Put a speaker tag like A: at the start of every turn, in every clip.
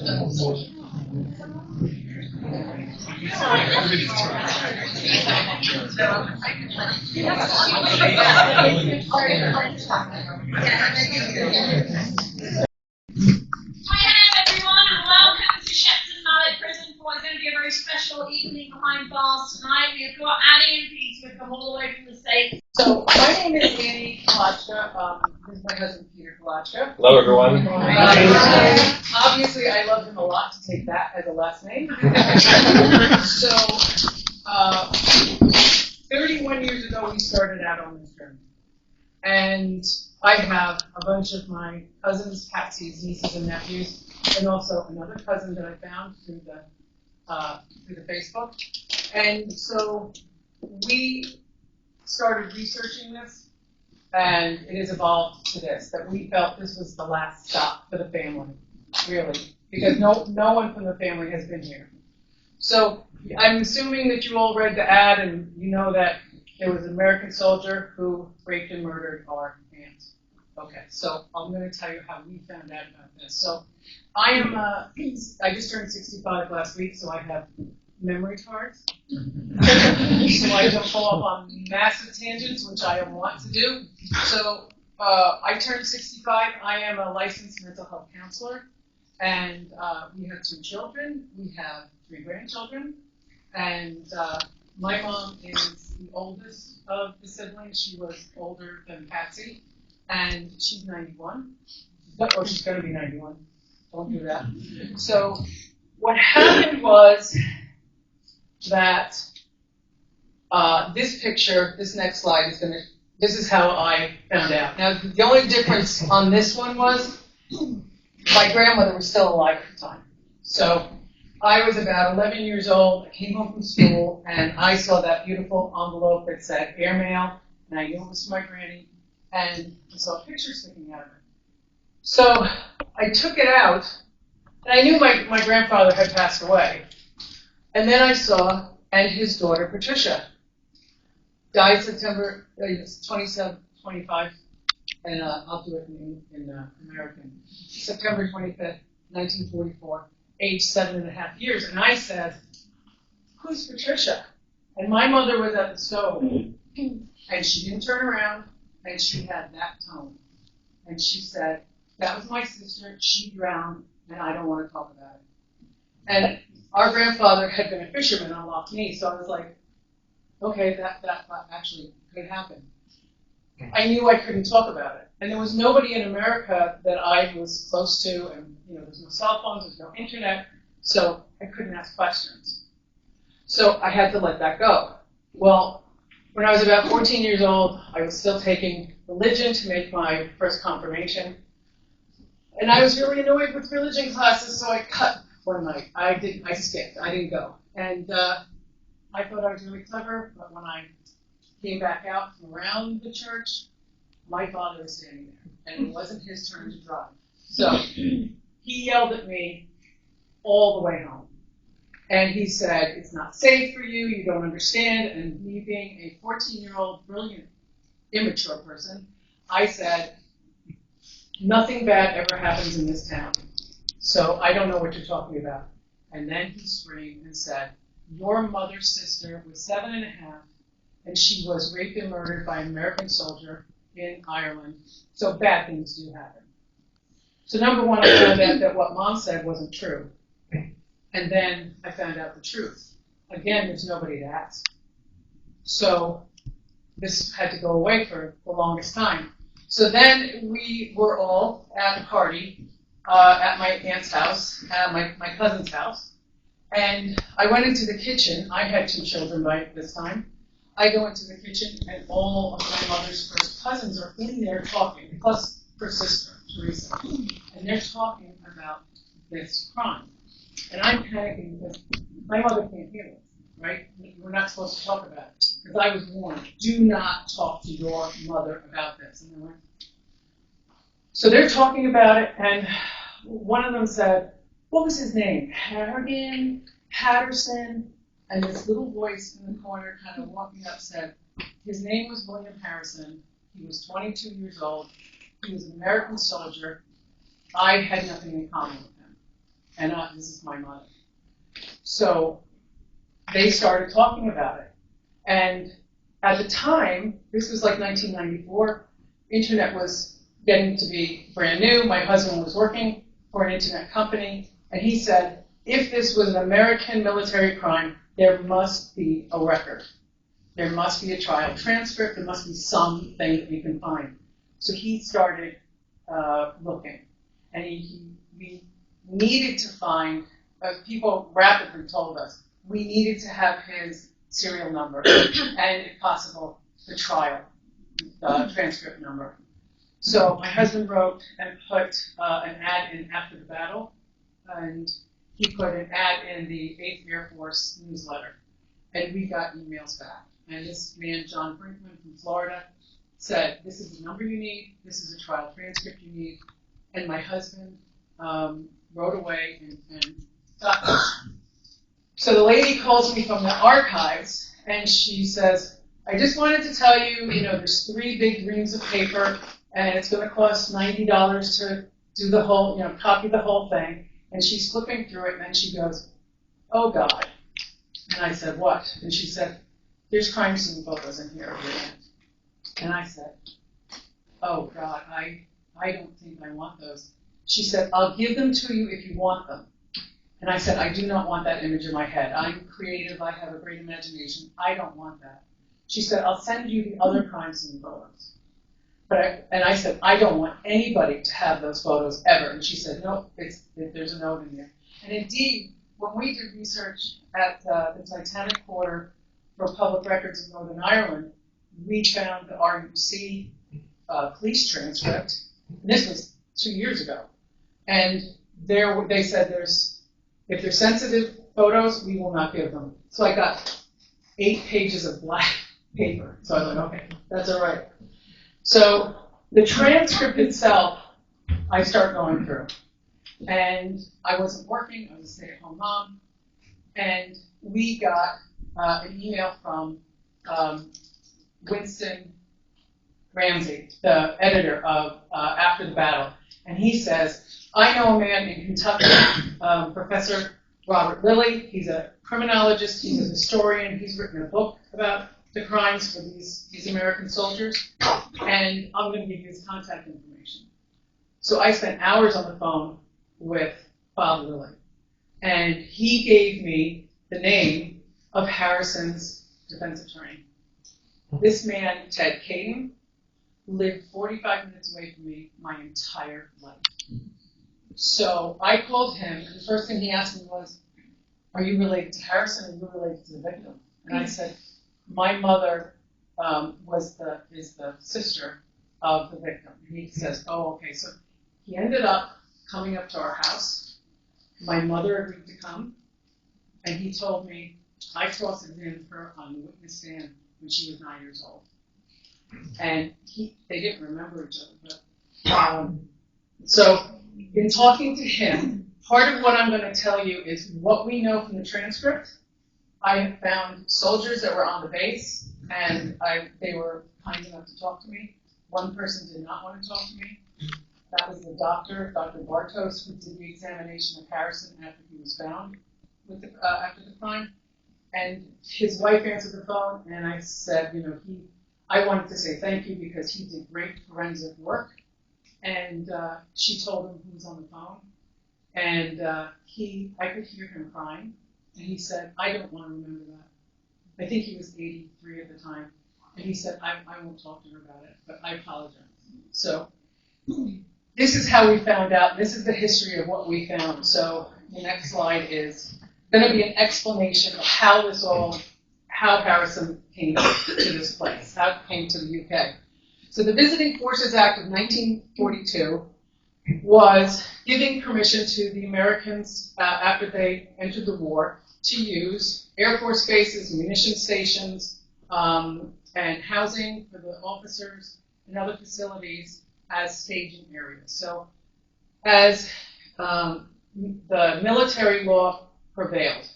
A: everyone, and welcome to Shepton Mallet Prison for what's going to be a very special evening behind bars tonight. We've got Annie and Pete who have come all the way from the States.
B: So, my name is Annie Kalotschke. This is my husband, Peter Kalotschke.
C: Hello, everyone.
B: Obviously, I love him a lot to take that as a last name. So, 31 years ago, we started out on this journey. And I have a bunch of my cousins, Patsy's nieces and nephews, and also another cousin that I found through the Facebook. And so we started researching this, and it has evolved to this, that we felt this was the last stop for the family, really, because no one from the family has been here. So I'm assuming that you all read the ad and you know that there was an American soldier who raped and murdered our aunt. Okay, so I'm going to tell you how we found out about this. So I just turned 65 last week, so I have memory cards. So I don't fall off on massive tangents, which I want to do. So I turned 65. I am a licensed mental health counselor, and we have 2 children. We have 3 grandchildren, and my mom is the oldest of the siblings. She was older than Patsy, and she's 91. Oh, she's going to be 91. Don't do that. So what happened was that this picture, this next slide this is how I found out. Now, the only difference on this one was my grandmother was still alive at the time. So I was about 11 years old. I came home from school, and I saw that beautiful envelope that said airmail, and I knew it was my granny, and I saw a picture sticking out of it. So I took it out, and I knew my grandfather had passed away. And then I saw, and his daughter, Patricia, died September 25, and I'll do it in American. September 25th, 1944, age 7.5 years. And I said, who's Patricia? And my mother was at the stove, and she didn't turn around, and she had that tone. And she said, that was my sister, she drowned, and I don't want to talk about it. And our grandfather had been a fisherman on Loch Ness, so I was like, okay, that actually could happen. I knew I couldn't talk about it. And there was nobody in America that I was close to, and there's no cell phones, there's no internet, so I couldn't ask questions. So I had to let that go. Well, when I was about 14 years old, I was still taking religion to make my first confirmation. And I was really annoyed with religion classes, so I cut one night. I skipped. I didn't go. And I thought I was really clever, but when I came back out from around the church, my father was standing there, and it wasn't his turn to drive. So he yelled at me all the way home. And he said, it's not safe for you, you don't understand. And me being a 14-year-old, brilliant, immature person, I said, nothing bad ever happens in this town. So I don't know what you're talking about. And then he screamed and said, your mother's sister was 7.5, and she was raped and murdered by an American soldier in Ireland. So bad things do happen. So number one, I found out that what Mom said wasn't true. And then I found out the truth. Again, there's nobody to ask. So this had to go away for the longest time. So then we were all at a party at my aunt's house, at my cousin's house. And I went into the kitchen. I had 2 children by this time. I go into the kitchen, and all of my mother's first cousins are in there talking, plus her sister, Teresa. And they're talking about this crime. And I'm panicking because my mother can't hear this, right? We're not supposed to talk about it. Because I was warned, do not talk to your mother about this. And like, so they're talking about it, and one of them said, what was his name? Harrigan, Patterson, and this little voice in the corner kind of walked me up said, his name was William Harrison. He was 22 years old. He was an American soldier. I had nothing in common with him. and this is my mother. So they started talking about it. And at the time, this was like 1994, internet was getting to be brand new. My husband was working for an internet company, and he said, if this was an American military crime, there must be a record. There must be a trial transcript. There must be something that we can find. So he started looking, and we needed to find, people rapidly told us, we needed to have his serial number, and if possible, the trial transcript number. So my husband wrote and put an ad in after the battle, and he put an ad in the 8th Air Force newsletter, and we got emails back. And this man, John Brinkman from Florida, said, this is the number you need, this is a trial transcript you need, and my husband wrote away and got this. So the lady calls me from the archives, and she says, I just wanted to tell you, there's 3 big reams of paper, and it's going to cost $90 to do the whole, copy the whole thing. And she's flipping through it, and then she goes, oh, God. And I said, what? And she said, there's crime scene photos in here of your aunt. And I said, oh, God, I don't think I want those. She said, I'll give them to you if you want them. And I said, I do not want that image in my head. I'm creative. I have a great imagination. I don't want that. She said, I'll send you the other crime scene photos. And I said, I don't want anybody to have those photos ever. And she said, no, there's a note in there. And indeed, when we did research at the Titanic Quarter for public records in Northern Ireland, we found the RUC police transcript. And this was 2 years ago. And they said if they're sensitive photos, we will not give them. So I got 8 pages of black paper. So I was like, okay, that's all right. So the transcript itself, I start going through. And I wasn't working, I was a stay-at-home mom. And we got an email from Winston Ramsey, the editor of After the Battle. And he says, I know a man in Kentucky, Professor Robert Lilly. He's a criminologist, he's a historian, he's written a book about the crimes for these American soldiers, and I'm going to give you his contact information. So I spent hours on the phone with Bob Lilly, and he gave me the name of Harrison's defense attorney. This man, Ted Caden, lived 45 minutes away from me my entire life. So I called him, and the first thing he asked me was, are you related to Harrison, or are you related to the victim? And I said, my mother is the sister of the victim. And he says, oh, okay. So he ended up coming up to our house. My mother agreed to come, and he told me I cross-examined her on the witness stand when she was 9 years old. And they didn't remember each other. But, so in talking to him, part of what I'm going to tell you is what we know from the transcript. I have found soldiers that were on the base, and they were kind enough to talk to me. One person did not want to talk to me. That was the doctor, Dr. Bartos, who did the examination of Harrison after he was found after the crime. And his wife answered the phone, and I said, I wanted to say thank you because he did great forensic work. And she told him who was on the phone, and I could hear him crying. And he said, I don't want to remember that. I think he was 83 at the time. And he said, I won't talk to her about it, but I apologize. So this is how we found out. This is the history of what we found. So the next slide is going to be an explanation of how Harrison came to this place, how it came to the UK. So the Visiting Forces Act of 1942 was giving permission to the Americans after they entered the war to use Air Force bases, munition stations, and housing for the officers and other facilities as staging areas. So as the military law prevailed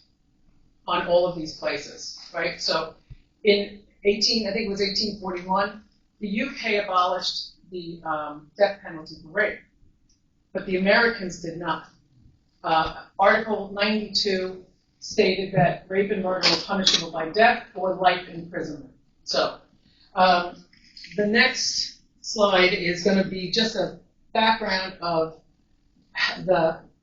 B: on all of these places, right? So in 1841, the UK abolished the death penalty for rape, but the Americans did not. Article 92 stated that rape and murder were punishable by death or life imprisonment. So the next slide is going to be just a background of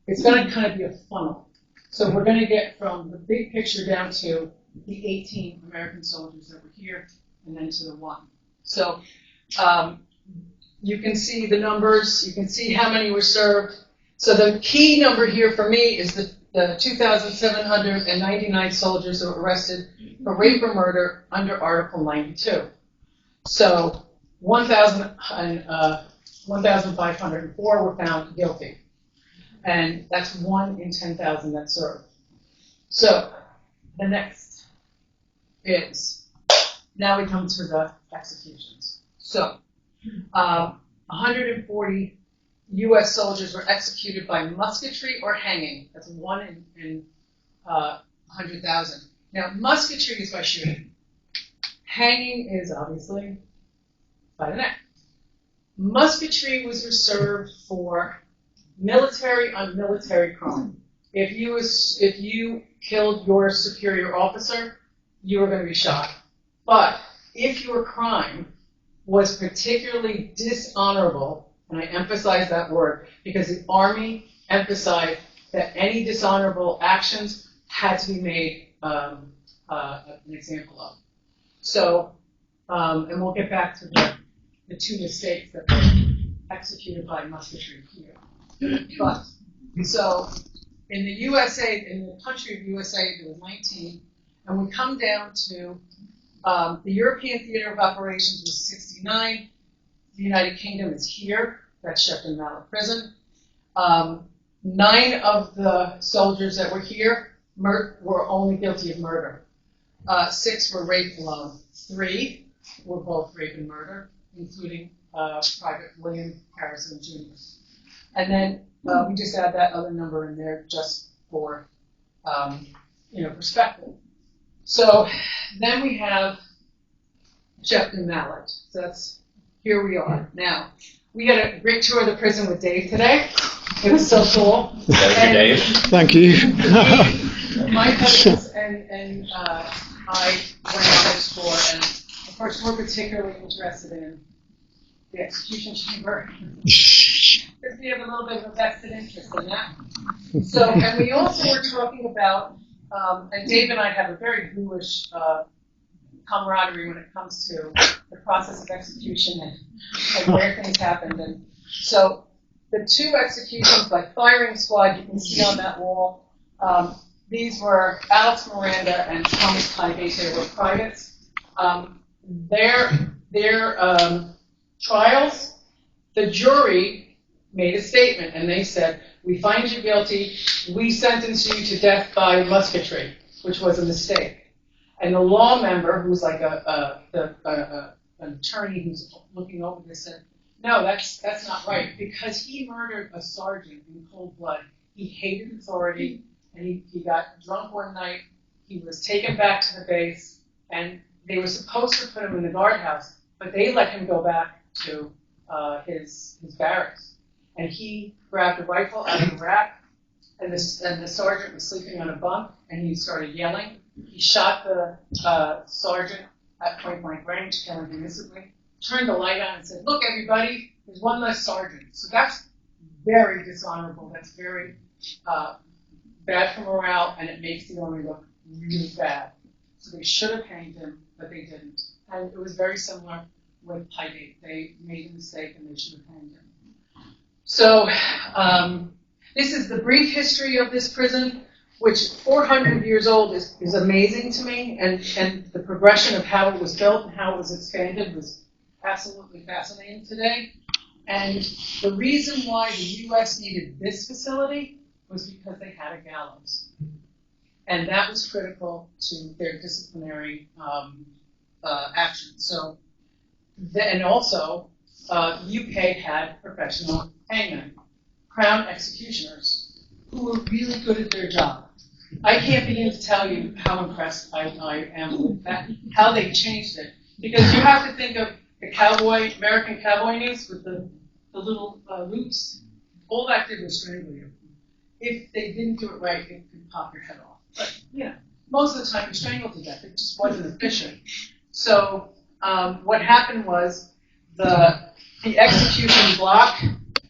B: it's going to kind of be a funnel. So we're going to get from the big picture down to the 18 American soldiers that were here and then to the one. So you can see the numbers, you can see how many were served. So the key number here for me is the 2,799 soldiers that were arrested for rape or murder under Article 92. So 1,504 were found guilty. And that's 1 in 10,000 that served. So the next is, now we come to the executions. So 140 U.S. soldiers were executed by musketry or hanging. That's 1 in 100,000. Now, musketry is by shooting. Hanging is obviously by the neck. Musketry was reserved for military on military crime. If you killed your superior officer, you were going to be shot. But if your crime was particularly dishonorable, and I emphasize that word because the Army emphasized that any dishonorable actions had to be made an example of. So, and we'll get back to the 2 mistakes that were executed by musketry here. But, so, in the USA, in the country of USA, there was 19, and we come down to the European Theater of Operations was 69. The United Kingdom is here. That's Shepton Mallet Prison. 9 of the soldiers that were here were only guilty of murder. 6 were rape alone. 3 were both rape and murder, including Private William Harrison Jr. And then we just add that other number in there just for perspective. So then we have Shepton Mallet. So that's, here we are. Now, we had a great tour of the prison with Dave today. It was so cool.
C: Thank you, Dave.
D: Thank you.
B: My cousins and I went on this tour, and of course we're particularly interested in the execution chamber. Because we have a little bit of a vested interest in that. So, and we also were talking about, and Dave and I have a very ghoulish camaraderie when it comes to the process of execution and where things happened. And so the 2 executions by firing squad you can see on that wall, these were Alex Miranda and Thomas Highgate. They were privates. Their trials, the jury made a statement and they said, "We find you guilty. We sentence you to death by musketry," which was a mistake. And the law member, who's like an attorney who's looking over this, said, "No, that's not right, because he murdered a sergeant in cold blood. He hated authority, and he got drunk one night. He was taken back to the base, and they were supposed to put him in the guardhouse, but they let him go back to his barracks. And he grabbed a rifle out of the rack, and the sergeant was sleeping on a bunk, and he started yelling. He shot the sergeant at point-blank range, killing him instantly. Turned the light on and said, 'Look, everybody, there's one less sergeant.' So that's very dishonorable. That's very bad for morale, and it makes the Army look really bad. So they should have hanged him, but they didn't. And it was very similar with Highgate. They made a mistake, and they should have hanged him. So this is the brief history of this prison, which 400 years old is amazing to me, and the progression of how it was built and how it was expanded was absolutely fascinating today. And the reason why the U.S. needed this facility was because they had a gallows. And that was critical to their disciplinary action. So, and also, UK had professional hangmen, crown executioners, who were really good at their job. I can't begin to tell you how impressed I am with that, how they changed it. Because you have to think of the American cowboy noose with the little loops. All that did was strangle you. if they didn't do it right, it could pop your head off. But, most of the time you're strangled to death. It just wasn't efficient. So what happened was the execution block,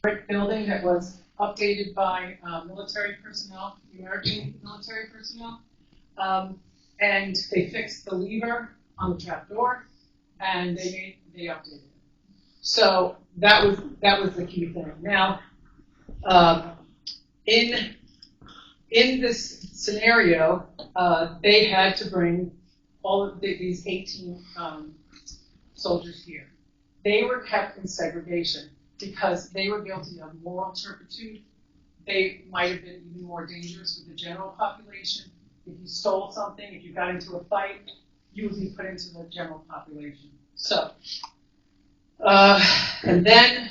B: brick building that was updated by military personnel, American military personnel, and they fixed the lever on the trap door, and they updated it. So that was the key thing. Now, in this scenario, they had to bring all of these 18 soldiers here. They were kept in segregation because they were guilty of moral turpitude. They might have been even more dangerous with the general population. If you stole something, if you got into a fight, you would be put into the general population. So, and then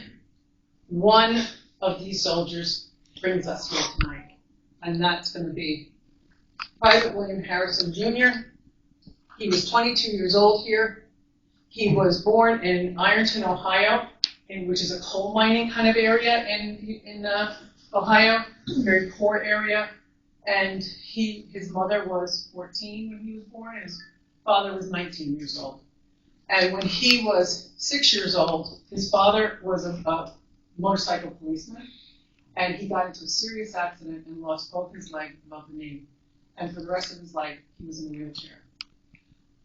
B: one of these soldiers brings us here tonight, and that's going to be Private William Harrison Jr. He was 22 years old here. He was born in Ironton, Ohio, which is a coal mining kind of area in Ohio, very poor area. And his mother was 14 when he was born, and his father was 19 years old. And when he was 6 years old, his father was a motorcycle policeman, and he got into a serious accident and lost both his legs above the knee. And for the rest of his life, he was in a wheelchair.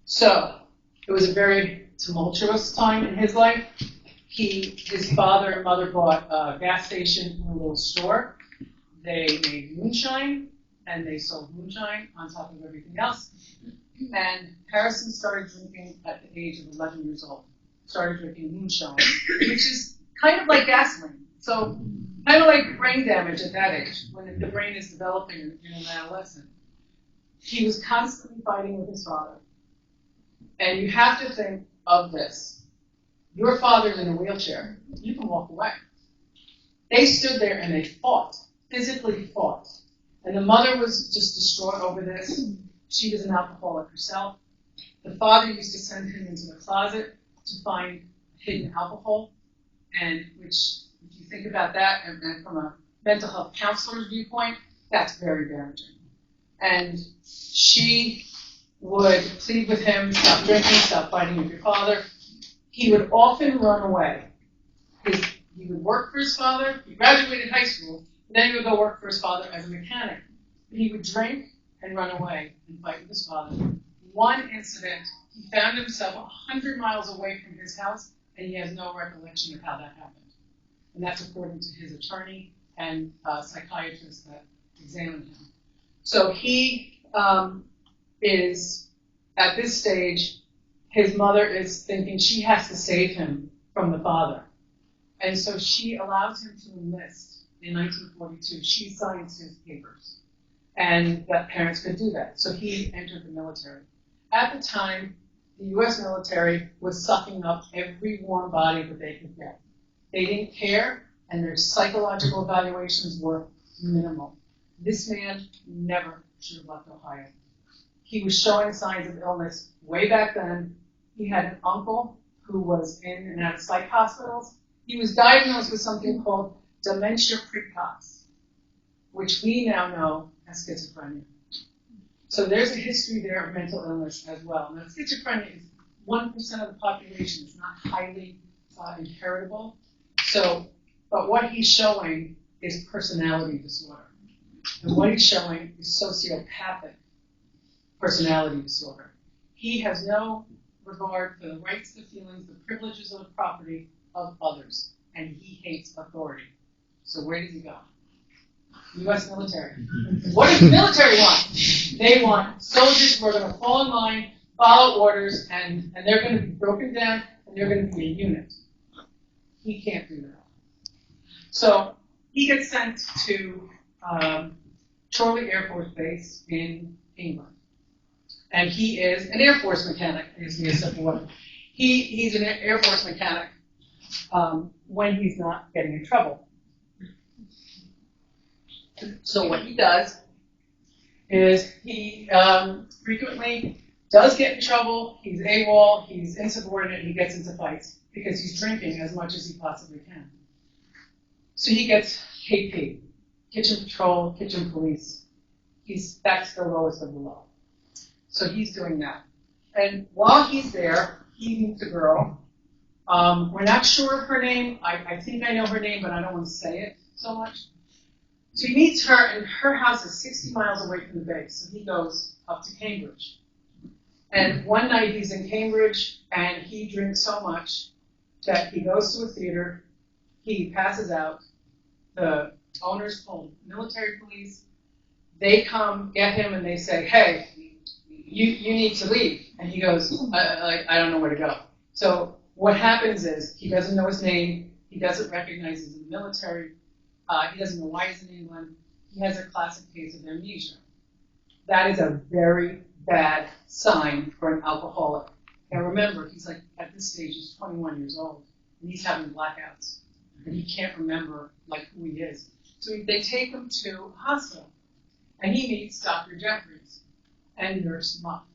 B: So it was a very tumultuous time in his life. His father and mother bought a gas station and a little store. They made moonshine, and they sold moonshine on top of everything else. And Harrison started drinking at the age of 11 years old. Started drinking moonshine, which is kind of like gasoline. So kind of like brain damage at that age, when the brain is developing in an adolescent. He was constantly fighting with his father. And you have to think of this. Your father's in a wheelchair. You can walk away. They stood there and they fought, physically fought. And the mother was just distraught over this. She was an alcoholic herself. The father used to send him into the closet to find hidden alcohol, and which, if you think about that, and from a mental health counselor's viewpoint, that's very damaging. And she would plead with him, stop drinking, stop fighting with your father. He would often run away. He would work for his father. He graduated high school, and then he would go work for his father as a mechanic. He would drink and run away and fight with his father. One incident, he found himself 100 miles away from his house, and he has no recollection of how that happened. And that's according to his attorney and psychiatrist that examined him. So he is, at this stage, his mother is thinking she has to save him from the father. And so she allows him to enlist in 1942. She signs his papers. And that parents could do that. So he entered the military. At the time, the U.S. military was sucking up every warm body that they could get. They didn't care, and their psychological evaluations were minimal. This man never should have left Ohio. He was showing signs of illness way back then. He had an uncle who was in and out of psych hospitals. He was diagnosed with something called dementia precox, which we now know as schizophrenia. So there's a history there of mental illness as well. Now, schizophrenia is 1% of the population. It's not highly inheritable. So, but what he's showing is personality disorder. And what he's showing is sociopathic personality disorder. He has no regard for the rights, the feelings, the privileges of the property of others. And he hates authority. So where does he go? U.S. military. What does the military want? They want soldiers who are going to fall in line, follow orders, and they're going to be broken down, and they're going to be a unit. He can't do that. So he gets sent to Chorley Air Force Base in England. And he is an Air Force mechanic, is the simple one. He's an Air Force mechanic when he's not getting in trouble. So what he does is he frequently does get in trouble. He's AWOL, he's insubordinate, he gets into fights because he's drinking as much as he possibly can. So he gets KP. kitchen patrol, kitchen police. That's the lowest of the low. So he's doing that. And while he's there, he meets a girl. We're not sure of her name. I think I know her name, but I don't want to say it so much. So he meets her, and her house is 60 miles away from the base. So he goes up to Cambridge. And one night he's in Cambridge, and he drinks so much that he goes to a theater, he passes out, the owners pull military police, they come get him and they say, hey, you need to leave. And he goes, I don't know where to go. So what happens is he doesn't know his name, he doesn't recognize he's in the military, he doesn't know why he's in England, he has a classic case of amnesia. That is a very bad sign for an alcoholic. And remember, he's like, at this stage, he's 21 years old, and he's having blackouts, and he can't remember, like, who he is. So they take him to a hospital, and he meets Dr. Jeffries and nurse him up.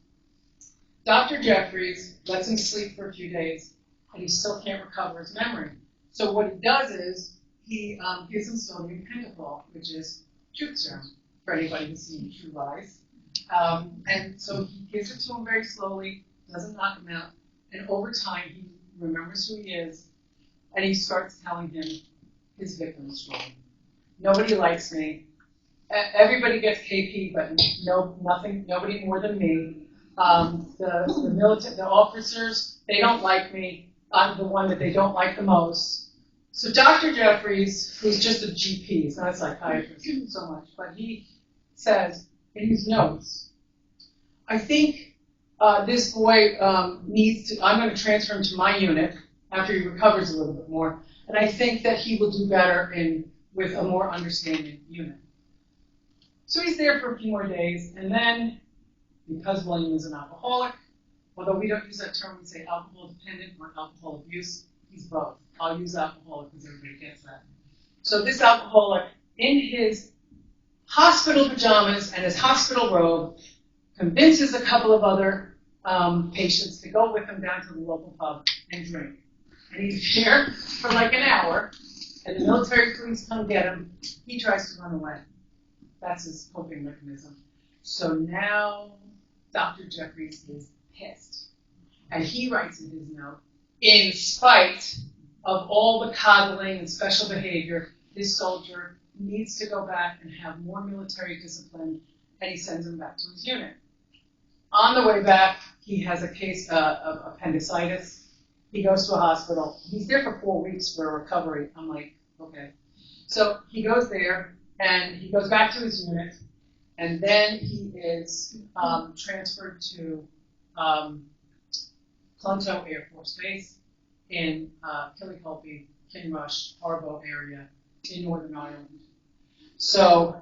B: Dr. Jeffries lets him sleep for a few days, and he still can't recover his memory. So what he does is he gives him sodium pentothal, which is truth serum, for anybody who's seen True Lies. And so he gives it to him very slowly, doesn't knock him out, and over time he remembers who he is, and he starts telling him his victim story. Nobody likes me. Everybody gets KP, but nobody more than me. The officers, they don't like me. I'm the one that they don't like the most. So Dr. Jeffries, who's just a GP, he's not a psychiatrist so much, but he says in his notes, I think this boy needs to, I'm going to transfer him to my unit after he recovers a little bit more, and I think that he will do better with a more understanding unit. So he's there for a few more days, and then, because William is an alcoholic, although we don't use that term, we say alcohol dependent or alcohol abuse, he's both. I'll use alcoholic because everybody gets that. So this alcoholic, in his hospital pajamas and his hospital robe, convinces a couple of other patients to go with him down to the local pub and drink. And he's there for like an hour, and the military police come get him. He tries to run away. That's his coping mechanism. So now Dr. Jeffries is pissed. And he writes in his note, in spite of all the coddling and special behavior, this soldier needs to go back and have more military discipline, and he sends him back to his unit. On the way back, he has a case of appendicitis. He goes to a hospital. He's there for 4 weeks for recovery. I'm like, okay. So he goes there, and he goes back to his unit, and then he is transferred to Clonto Air Force Base in Killicolby, Kinrush, Arbo area in Northern Ireland. So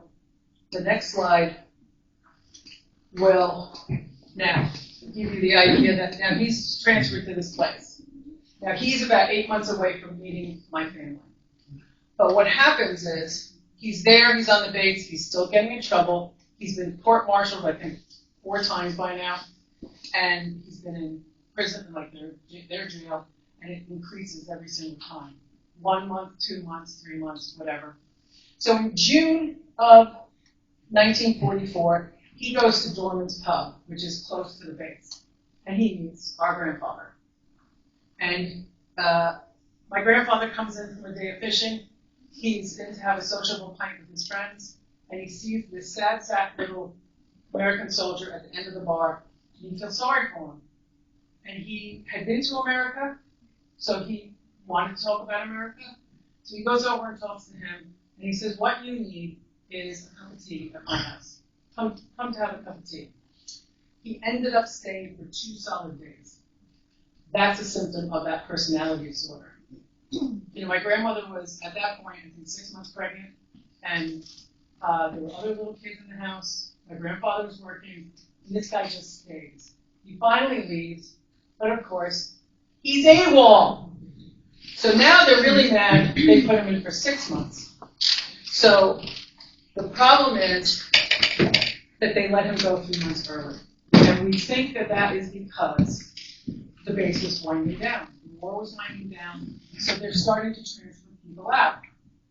B: the next slide will now give you the idea that now he's transferred to this place. Now he's about 8 months away from meeting my family. But what happens is he's there, he's on the base, he's still getting in trouble. He's been court-martialed, I think, 4 times by now, and he's been in prison, like their jail, and it increases every single time. 1 month, 2 months, 3 months, whatever. So in June of 1944, he goes to Dorman's Pub, which is close to the base, and he meets our grandfather. And my grandfather comes in from a day of fishing. He's in to have a sociable pint with his friends, and he sees this sad sack little American soldier at the end of the bar, and he feels sorry for him. And he had been to America, so he wanted to talk about America. So he goes over and talks to him, and he says, what you need is a cup of tea at my house. Come to have a cup of tea. He ended up staying for 2 solid days. That's a symptom of that personality disorder. You know, my grandmother was, at that point, I think 6 months pregnant, and there were other little kids in the house. My grandfather was working, and this guy just stays. He finally leaves, but of course, he's AWOL. So now they're really mad. They put him in for 6 months. So the problem is that they let him go 3 months early. And we think that that is because the base was winding down. The war was winding down, so they're starting to transfer people out.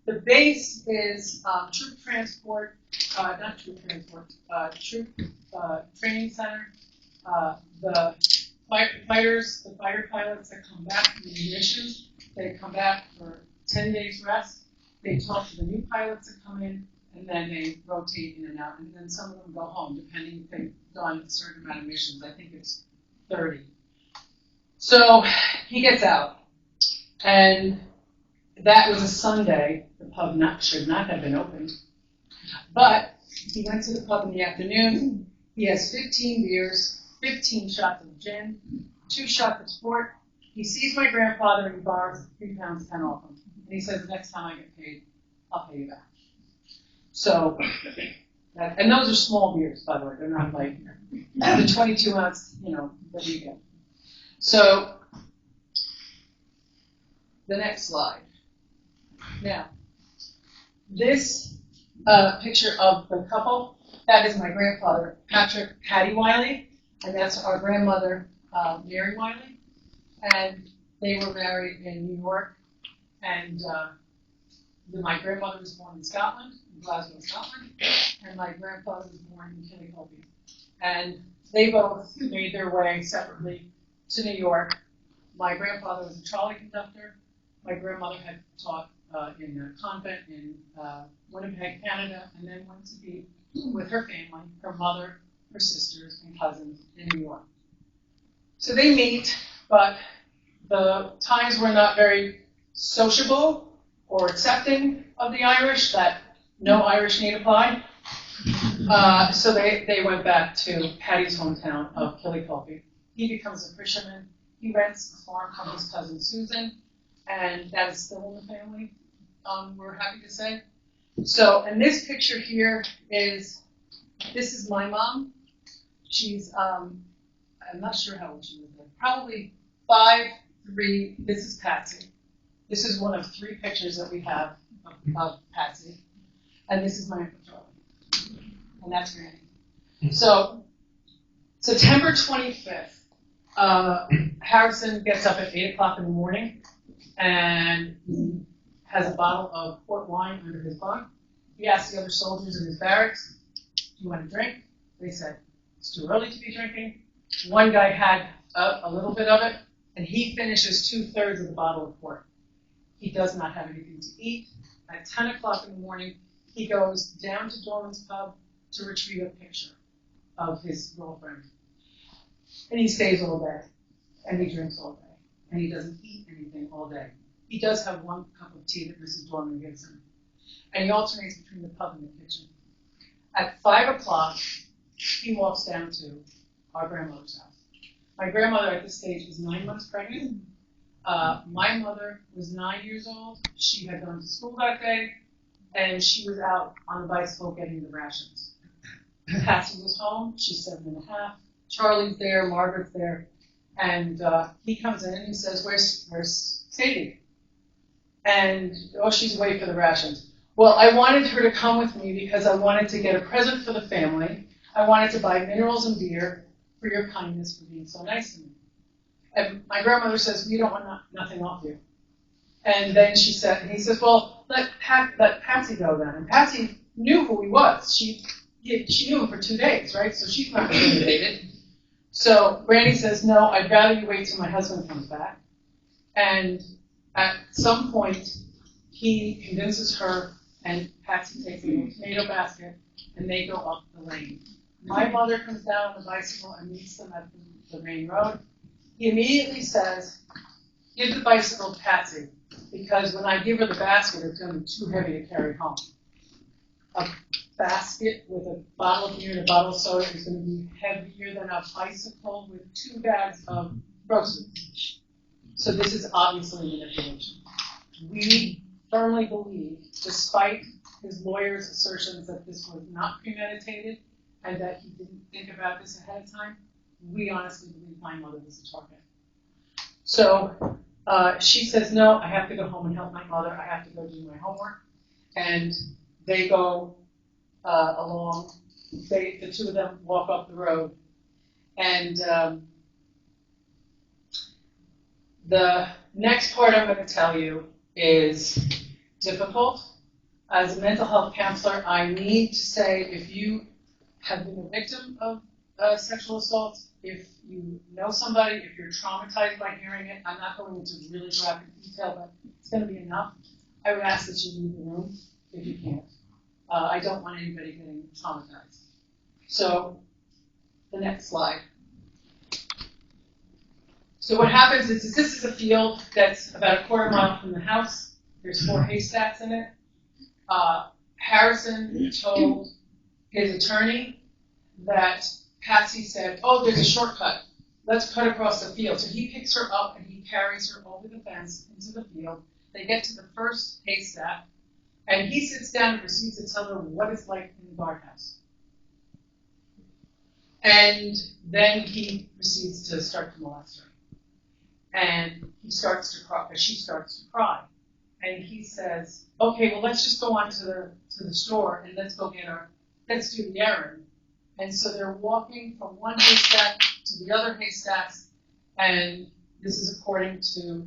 B: The base is troop transport, not troop transport, troop training center. The fighters, the fighter pilots that come back from the missions, they come back for 10 days rest. They talk to the new pilots that come in, and then they rotate in and out. And then some of them go home, depending if they've done a certain amount of missions. I think it's 30. So he gets out, and that was a Sunday. The pub should not have been open. But he went to the pub in the afternoon. He has 15 beers, 15 shots of gin, 2 shots of sport. He sees my grandfather and he borrows £3.10 off him. And he says, the next time I get paid, I'll pay you back. So, and those are small beers, by the way. They're not like the 22 ounce, that you get. So, the next slide. Now, this picture of the couple, that is my grandfather, Patty Wylie, and that's our grandmother, Mary Wylie. And they were married in New York, and my grandmother was born in Scotland, in Glasgow, Scotland, and my grandfather was born in Killycolby. And they both made their way separately to New York. My grandfather was a trolley conductor. My grandmother had taught in a convent in Winnipeg, Canada, and then went to be with her family, her mother, her sisters, and cousins in New York. So they meet, but the times were not very sociable or accepting of the Irish, that no Irish need apply. So they went back to Patty's hometown of Killycolby. He becomes a fisherman. He rents a farm from his cousin Susan, and that is still in the family, we're happy to say. So, and this picture here this is my mom. She's, I'm not sure how old she was then, probably 5'3". This is Patsy. This is one of 3 pictures that we have of Patsy. And this is my Uncle Charlie. And that's Granny. So, September 25th, Harrison gets up at 8 o'clock in the morning, and he has a bottle of port wine under his bunk. He asks the other soldiers in his barracks, do you want to drink? They said, it's too early to be drinking. One guy had a little bit of it, and he finishes 2/3 of the bottle of port. He does not have anything to eat. At 10 o'clock in the morning, he goes down to Dorman's pub to retrieve a picture of his girlfriend. And he stays all day, and he drinks all day, and he doesn't eat anything all day. He does have 1 cup of tea that Mrs. Dorman gives him, and he alternates between the pub and the kitchen. At 5 o'clock, he walks down to our grandmother's house. My grandmother at this stage was 9 months pregnant. My mother was 9 years old. She had gone to school that day, and she was out on the bicycle getting the rations. Patsy was home. She's 7.5. Charlie's there. Margaret's there. And he comes in and he says, where's Sadie? And, she's away for the rations. Well, I wanted her to come with me because I wanted to get a present for the family. I wanted to buy minerals and beer for your kindness for being so nice to me. And my grandmother says, we don't want nothing off you. And then he says, well, let Patsy go then. And Patsy knew who he was. She knew him for 2 days, right? So she's not intimidated. So Granny says, no, I'd rather you wait till my husband comes back. And at some point, he convinces her, and Patsy takes a little tomato basket, and they go up the lane. My mother comes down on the bicycle and meets them at the main road. He immediately says, give the bicycle to Patsy, because when I give her the basket, it's going to be too heavy to carry home. A basket with a bottle of beer and a bottle of soda is going to be heavier than a bicycle with 2 bags of groceries. So this is obviously manipulation. We firmly believe, despite his lawyer's assertions that this was not premeditated and that he didn't think about this ahead of time, we honestly believe my mother was a target. So she says, no, I have to go home and help my mother. I have to go do my homework. And they go along. The 2 of them walk up the road. And the next part I'm going to tell you is difficult As a mental health counselor, I need to say if you have been a victim of sexual assault, if you know somebody, if you're traumatized by hearing it, I'm not going into really graphic detail, but it's going to be enough. I would ask that you leave the room if you can't. I don't want anybody getting traumatized. So, the next slide. So what happens is this is a field that's about a quarter mile from the house. There's 4 haystacks in it. Harrison told his attorney that Patsy said, oh, there's a shortcut. Let's cut across the field. So he picks her up and he carries her over the fence into the field. They get to the first haystack, and he sits down and proceeds to tell her what it's like in the guardhouse. And then he proceeds to start to molest her. And he starts to cry, she starts to cry. And he says, okay, well, let's just go on to the store and let's go let's do the errand. And so they're walking from one haystack to the other haystacks, and this is according to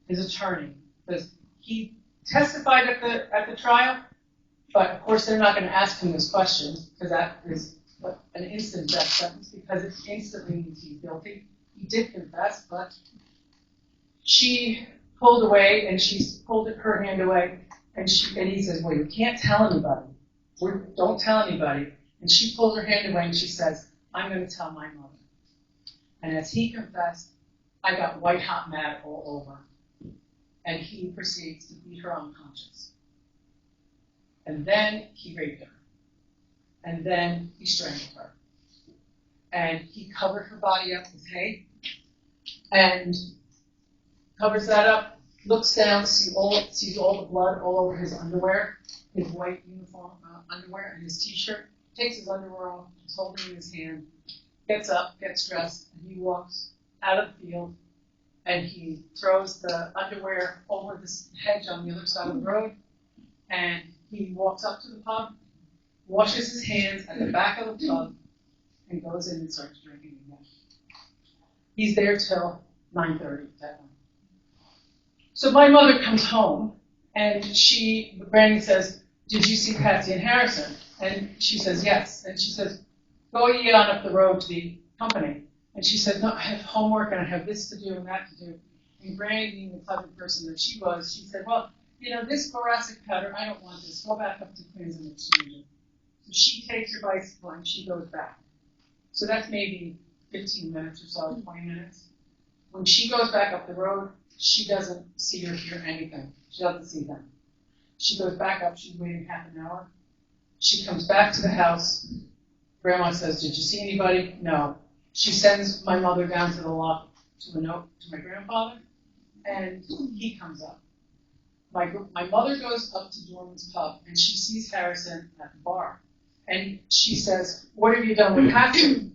B: his attorney. Because he testified at the trial, but of course they're not going to ask him this question, because that is an instant death sentence, because it instantly means he's guilty. He did confess, but she pulled away, and she pulled her hand away, and he says, well, you can't tell anybody. Don't tell anybody. And she pulled her hand away, and she says, I'm going to tell my mother. And as he confessed, I got white hot mad all over. And he proceeds to beat her unconscious. And then he raped her. And then he strangled her. And he covered her body up with hay. And covers that up, looks down, sees all the blood all over his underwear, his white uniform underwear, and his t-shirt. Takes his underwear off, he's holding it in his hand, gets up, gets dressed, and he walks out of the field, and he throws the underwear over this hedge on the other side of the road, and he walks up to the pub, washes his hands at the back of the pub, and goes in and starts drinking again. He's there till 9:30 that night. So my mother comes home, and Brandy says, did you see Patsy and Harrison? And she says, yes. And she says, go ye on up the road to the company. And she said, no, I have homework and I have this to do and that to do. And Brandy, being the clever person that she was, she said, well, this thoracic powder, I don't want this. Go back up to Queens and exchange it. So she takes her bicycle and she goes back. So that's maybe 15 minutes or so, 20 minutes. When she goes back up the road, she doesn't see or hear anything. She doesn't see them. She goes back up, she's waiting half an hour. She comes back to the house. Grandma says, did you see anybody? No. She sends my mother down to the loft to a note to my grandfather, and he comes up. My mother goes up to Dorman's pub, and she sees Harrison at the bar. And she says, what have you done with Patsy?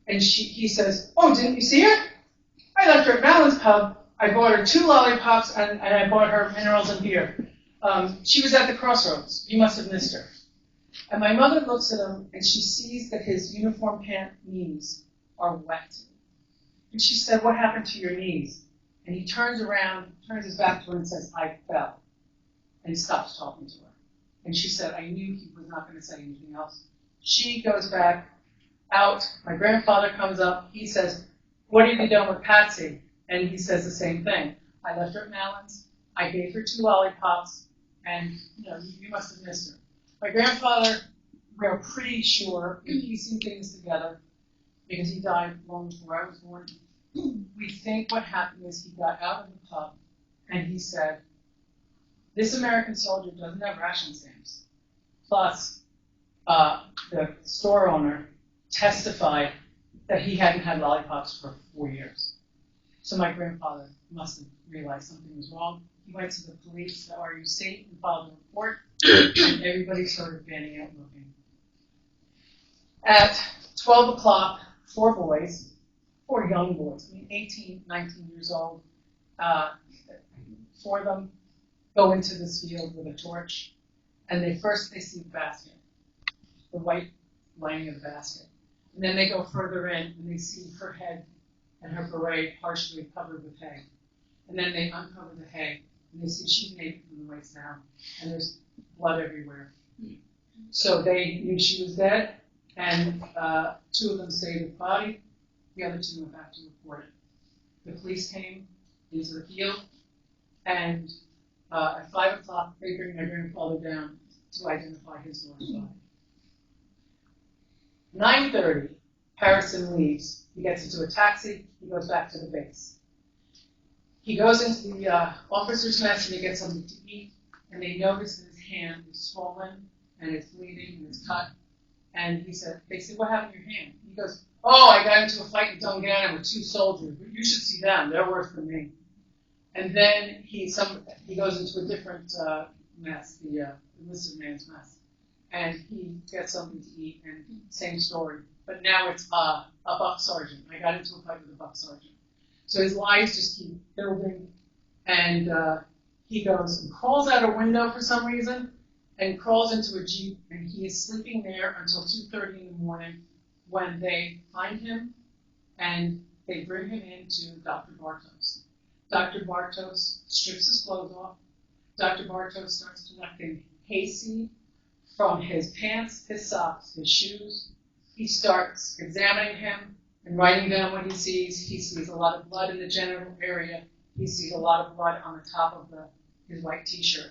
B: And he says, oh, didn't you see her? I left her at Malin's pub. I bought her 2 lollipops, and I bought her minerals and beer. She was at the crossroads. You must have missed her. And my mother looks at him, and she sees that his uniform pant knees are wet. And she said, what happened to your knees? And he turns around, turns his back to her and says, I fell. And he stops talking to her. And she said, I knew he was not going to say anything else. She goes back out. My grandfather comes up. He says, what have you done with Patsy? And he says the same thing. I left her at Malin's. I gave her 2 lollipops. And, you must have missed her. My grandfather, we're pretty sure, we're piecing things together, because he died long before I was born. We think what happened is he got out of the pub, and he said, this American soldier doesn't have ration stamps. Plus, the store owner testified that he hadn't had lollipops for 4 years. So my grandfather must have realized something was wrong. He went to the police, the RUC, and filed a report, and everybody started banding out looking. At 12 o'clock, 4 boys, 4 young boys, 18, 19 years old, 4 of them go into this field with a torch, and they see the basket, the white lining of the basket. And then they go further in, and they see her head and her beret partially covered with hay. And then they uncover the hay, and they see she's naked from the waist down, and there's blood everywhere. So they knew she was dead, and 2 of them saved the body. The other 2 went back to report it. The police came into the field, and at 5 o'clock, they bring my grandfather down to identify his daughter's body. 9:30, Harrison leaves. He gets into a taxi. He goes back to the base. He goes into the officer's mess and he gets something to eat, and they notice that his hand is swollen and it's bleeding and it's cut. And they said, what happened to your hand? He goes, oh, I got into a fight in Dungannon with 2 soldiers, but you should see them. They're worse than me. And then he goes into a different mess, the enlisted man's mess. And he gets something to eat, and same story. But now it's a buck sergeant. I got into a fight with a buck sergeant. So his lies just keep building, and he goes and crawls out a window for some reason, and crawls into a Jeep, and he is sleeping there until 2:30 in the morning when they find him, and they bring him in to Dr. Bartos. Dr. Bartos strips his clothes off. Dr. Bartos starts collecting hayseed from his pants, his socks, his shoes. He starts examining him and writing down what he sees. He sees a lot of blood in the genital area. He sees a lot of blood on the top of his white T-shirt.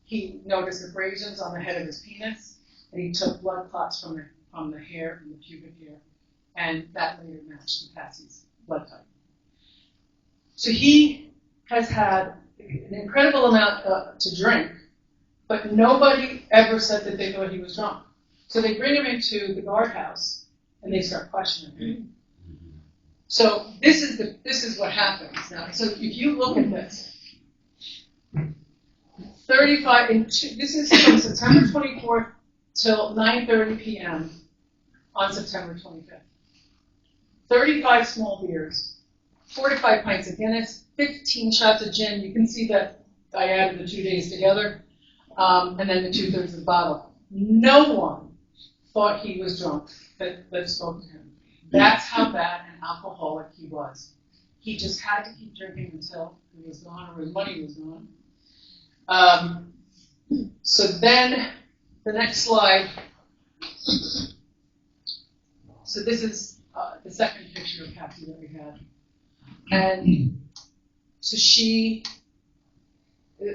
B: He noticed abrasions on the head of his penis, and he took blood clots from the hair and the pubic hair, and that later matched Patsy's blood type. So he has had an incredible amount to drink, but nobody ever said that they thought he was drunk. So they bring him into the guardhouse, and they start questioning him. So this is what happens now. So if you look at this, 35. This is from September 24th till 9:30 p.m. on September 25th. 35 small beers, 45 pints of Guinness, 15 shots of gin. You can see that I added the 2 days together, and then the 2/3 of the bottle. No one thought he was drunk that spoke to him. That's how bad an alcoholic he was. He just had to keep drinking until he was gone or his money was gone. So then, the next slide. So this is the second picture of Patsy that we had. And so she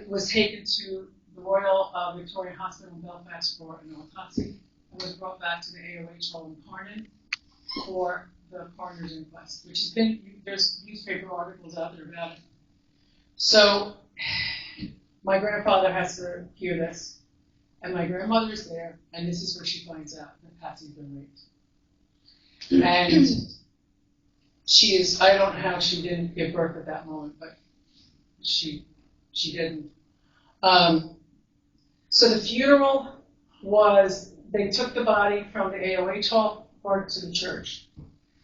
B: was taken to the Royal Victorian Hospital in Belfast for an autopsy and was brought back to the AOH hall in Parnan for the coroner's inquest, which has been, there's newspaper articles out there about it. So my grandfather has to hear this, and my grandmother's there, and this is where she finds out that Patsy's been raped. And she is, I don't know how she didn't give birth at that moment, but she didn't. So the funeral was, they took the body from the AOH hall or to the church.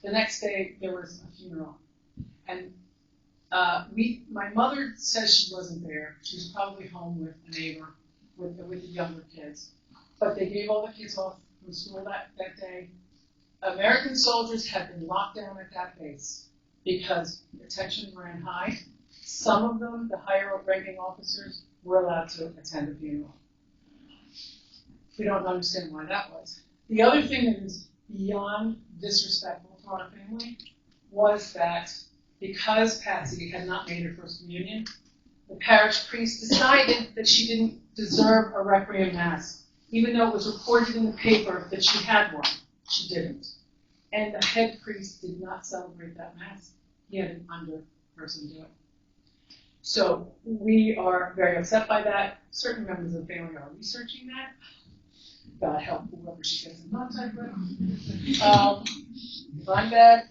B: The next day, there was a funeral. And my mother says she wasn't there. She was probably home with a neighbor, with the younger kids. But they gave all the kids off from school that day. American soldiers had been locked down at that base because the tension ran high. Some of them, the higher ranking officers, were allowed to attend the funeral. We don't understand why that was. The other thing that is beyond disrespectful to our family was that because Patsy had not made her first communion, the parish priest decided that she didn't deserve a requiem mass, even though it was reported in the paper that she had one. She didn't. And the head priest did not celebrate that mass. He had an under person do it. So we are very upset by that. Certain members of the family are researching that. God help whoever she gets in contact with. If I'm bad,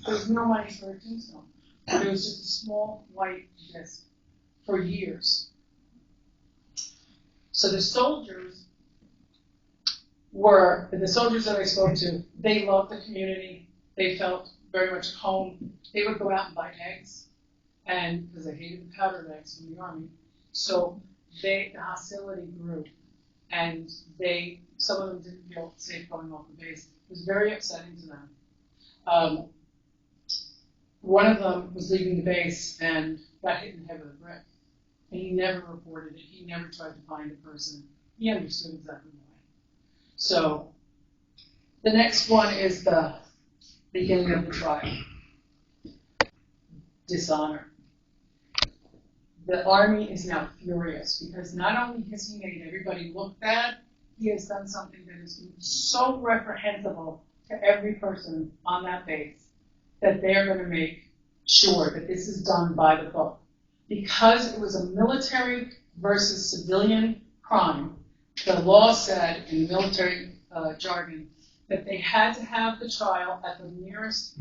B: there's no money for a tombstone. There was just a small white disc for years. So the soldiers that I spoke to, they loved the community. They felt very much at home. They would go out and buy eggs, and because they hated the powdered eggs from the army. So the hostility grew, and some of them didn't feel safe going off the base. It was very upsetting to them. one of them was leaving the base and got hit in the head with a brick. And he never reported it. He never tried to find the person. He understood exactly why. So the next one is the beginning of the trial. Dishonor. The Army is now furious because not only has he made everybody look bad, he has done something that is so reprehensible to every person on that base that they're going to make sure that this is done by the book. Because it was a military versus civilian crime, the law said in military jargon that they had to have the trial at the nearest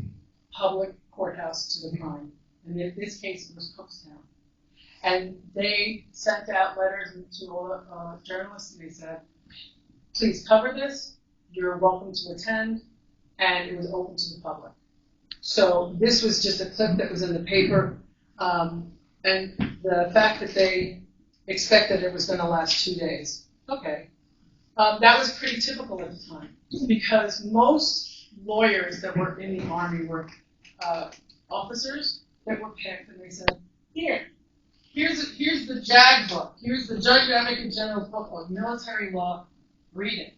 B: public courthouse to the crime. And in this case, it was Cookstown. And they sent out letters to all the journalists, and they said, please cover this, you're welcome to attend, and it was open to the public. So this was just a clip that was in the paper, and the fact that they expected it was going to last 2 days. Okay. That was pretty typical at the time, because most lawyers that were in the Army were officers that were picked, and they said, here's the JAG book, here's the Judge Advocate General's book of military law, read it.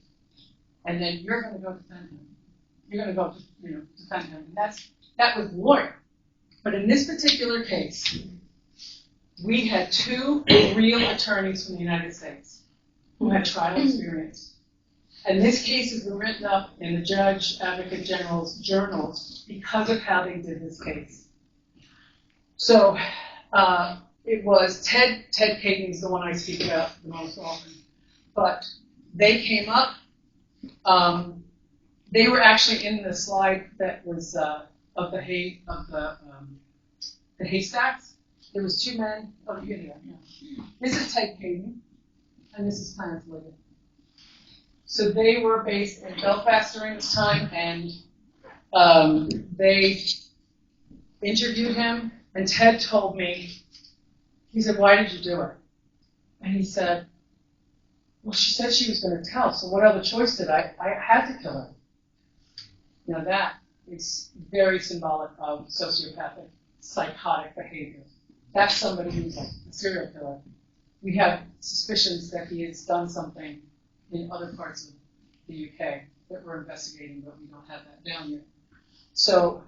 B: And then you're going to go defend him. You're going to go, defend him. And that was the lawyer. But in this particular case, we had 2 real attorneys from the United States who had trial experience. And this case has been written up in the Judge Advocate General's journals because of how they did this case. So it was Ted Kagan is the one I speak about the most often. But they came up. They were actually in the slide that was of the haystacks. There was 2 men. Oh, yeah. This is Ted Kagan, and this is Clarence Liggett. So they were based in Belfast during this time, and they interviewed him. And Ted told me, he said, "Why did you do it?" And he said, "Well, she said she was going to tell, so what other choice did I? I had to kill her." Now that is very symbolic of sociopathic, psychotic behavior. That's somebody who's a serial killer. We have suspicions that he has done something in other parts of the UK that we're investigating, but we don't have that down yet. So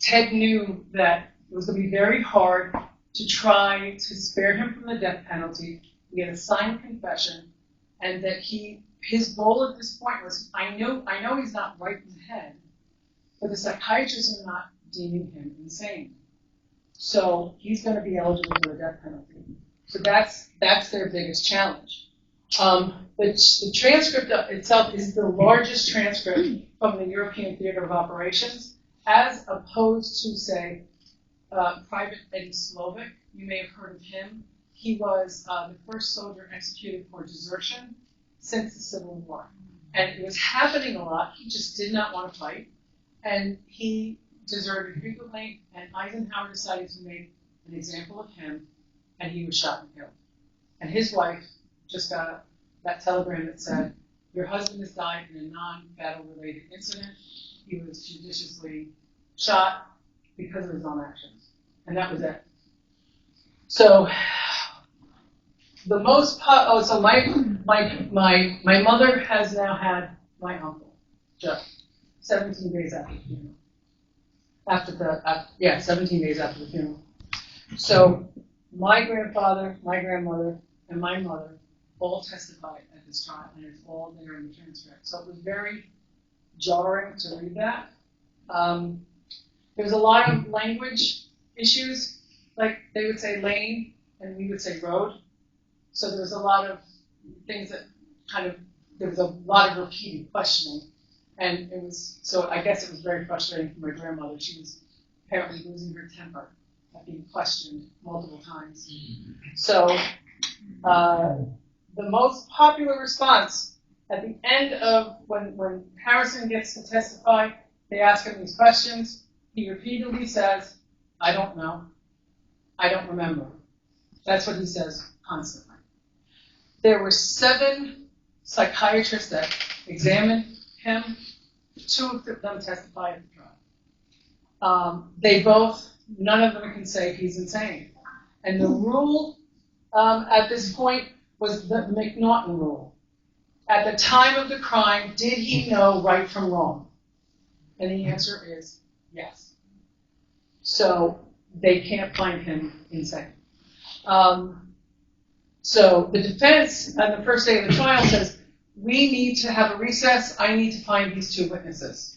B: Ted knew that it was going to be very hard to try to spare him from the death penalty. He had a signed confession, and that his goal at this point was, I know he's not right in the head, but the psychiatrists are not deeming him insane. So he's going to be eligible for the death penalty. So that's their biggest challenge. The transcript itself is the largest transcript from the European Theater of Operations, as opposed to, say, Private Eddie Slovic. You may have heard of him. He was the first soldier executed for desertion since the Civil War. And it was happening a lot. He just did not want to fight. And he deserted frequently, and Eisenhower decided to make an example of him, and he was shot and killed. And his wife just got that telegram that said, "Your husband has died in a non-battle related incident. He was judiciously shot because of his own actions." And that was it. So the most so my mother has now had my uncle, Joe, 17 days after the funeral. 17 days after the funeral. So my grandfather, my grandmother, and my mother all testified at this trial, and it's all there in the transcript. So it was very jarring to read that. There was a lot of language issues, like they would say lane, and we would say road. So there was a lot of things that there was a lot of repeated questioning. And so I guess it was very frustrating for my grandmother. She was apparently losing her temper at being questioned multiple times. So the most popular response at the end of when Harrison gets to testify, they ask him these questions. He repeatedly says, "I don't know. I don't remember." That's what he says constantly. There were 7 psychiatrists that examined him. 2 of them testified at the trial. They both none of them can say he's insane. And the rule at this point was the McNaughton rule. At the time of the crime, did he know right from wrong? And the answer is yes. So they can't find him insane. So the defense on the first day of the trial says, we need to have a recess. I need to find these two witnesses.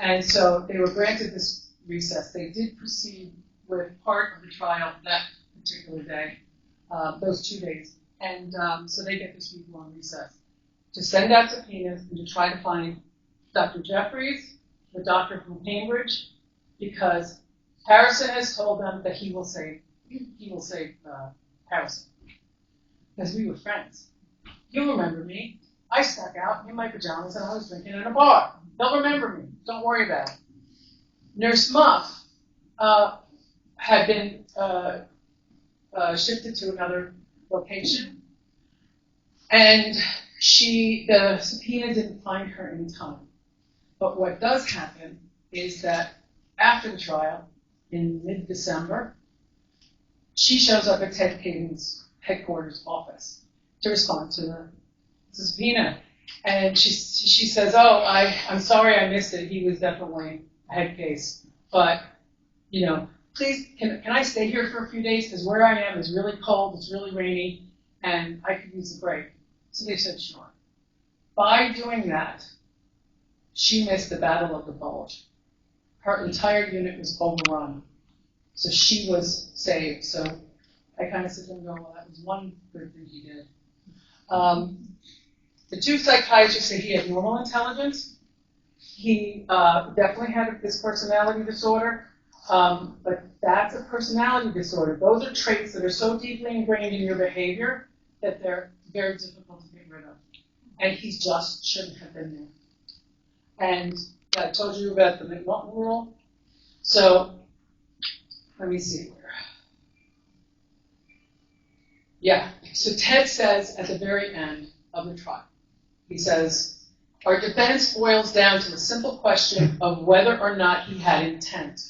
B: And so they were granted this recess. They did proceed with part of the trial that particular day, those 2 days. And so they get these people on recess to send out subpoenas and to try to find Dr. Jeffries, the doctor from Cambridge, because Harrison has told them that he will save Harrison. Because we were friends. You remember me. I stuck out in my pajamas and I was drinking in a bar. They'll remember me. Don't worry about it. Nurse Muff had been shifted to another location, and the subpoena didn't find her in time. But what does happen is that after the trial, in mid-December, she shows up at Ted Caden's headquarters office to respond to the subpoena. And she says, I'm sorry I missed it. He was definitely a head case. But, please, can I stay here for a few days? Because where I am is really cold, it's really rainy, and I could use a break. So they said, sure. By doing that, she missed the Battle of the Bulge. Her entire unit was overrun. So she was saved. So I kind of sit there and go, well, that was one good thing he did. The two psychiatrists say he had normal intelligence. He definitely had this personality disorder, but that's a personality disorder. Those are traits that are so deeply ingrained in your behavior that they're very difficult to get rid of. And he just shouldn't have been there. And I told you about the McNaughton rule. So let me see where. Yeah, so Ted says at the very end of the trial, he says, our defense boils down to a simple question of whether or not he had intent.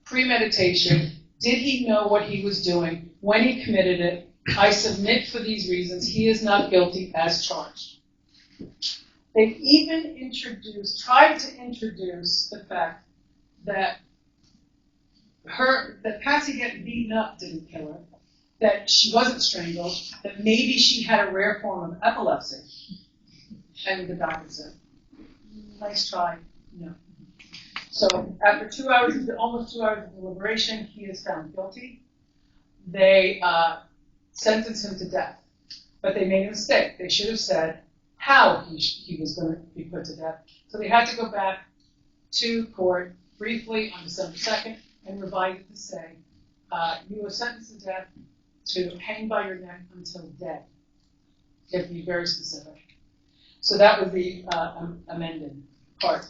B: Premeditation, did he know what he was doing when he committed it? I submit for these reasons he is not guilty as charged. They've even tried to introduce the fact that Patsy getting beaten up didn't kill her, that she wasn't strangled, that maybe she had a rare form of epilepsy. And the doctor said, nice try, no. So after almost 2 hours of deliberation, he is found guilty. They sentenced him to death. But they made a mistake. They should have said how he was going to be put to death. So they had to go back to court briefly on December 2nd and revise it to say, you were sentenced to death to hang by your neck until dead. You have to be very specific. So that was the amended part.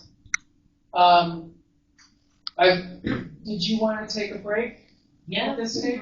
B: Did you want to take a break?
C: Yeah,
B: at this stage?